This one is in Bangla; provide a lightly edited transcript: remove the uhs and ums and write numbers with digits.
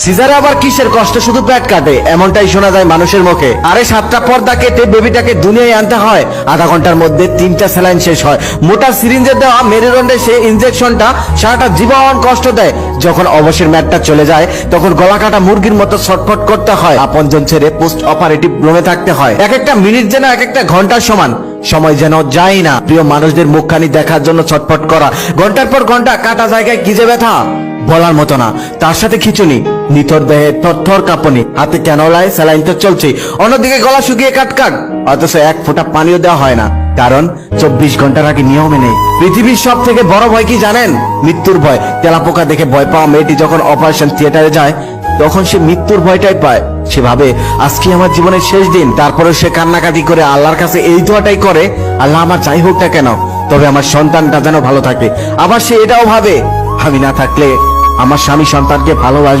সিজারে আবার কিসের কষ্ট, শুধু পেট কাটে, এমনটাই শোনা যায় মানুষের মুখে। আরে 7টা পর্দা কেটে বেবিটাকে দুনিয়ায় আনতে হয়, আধা ঘন্টার মধ্যে 3টা স্যালাইন শেষ হয়। মোটা সিরিঞ্জে দেওয়া মেরুদণ্ডে সে ইনজেকশনটা সারাটা জীবন কষ্ট দেয়। যখন অবসর ম্যাটটা চলে যায় তখন গলা কাটা মুরগির মতো ছটফট করতে হয়, আপনজন ছেড়ে পোস্ট অপারেটিভ রুমে থাকতে হয়। এক একটা মিনিট যেন এক একটা ঘন্টার সমান, সময় যেন যায় না। প্রিয় মানুষদের মুখখানি দেখার জন্য ছটফট করা, ঘন্টার পর ঘন্টা কাটা জায়গায় কি যে ব্যথা বলার মতো না। তার সাথে খিচুনি, নিথর দেহে থরথর কাঁপুনি, হাতে ক্যানোলায় স্যালাইন তো চলছে, অন্যদিকে গলা শুকিয়ে কাটকাট, অথচ এক ফোঁটা পানিও দেওয়া হয় না, কারণ 24 ঘন্টার আগে নিয়মে নেই। পৃথিবীর সব থেকে বড় ভয় কি জানেন? মৃত্যুর ভয়। তেলাপোকা দেখে ভয় পাওয়া মেয়েটি যখন অপারেশন থিয়েটারে যায় তখন সে মৃত্যুর ভয়টাই পায়। সে ভাবে আজকে আমার জীবনের শেষ দিন। তারপরে সে কান্নাকাটি করে আল্লাহর কাছে এই দোয়াটাই করে, আল্লাহ আমার যাই হোক না কেন, তবে আমার সন্তানটা যেন ভালো থাকে। আবার সে এটাও ভাবে আমি না থাকলে আমার স্বামী সন্তানকে ভালোবাসবে।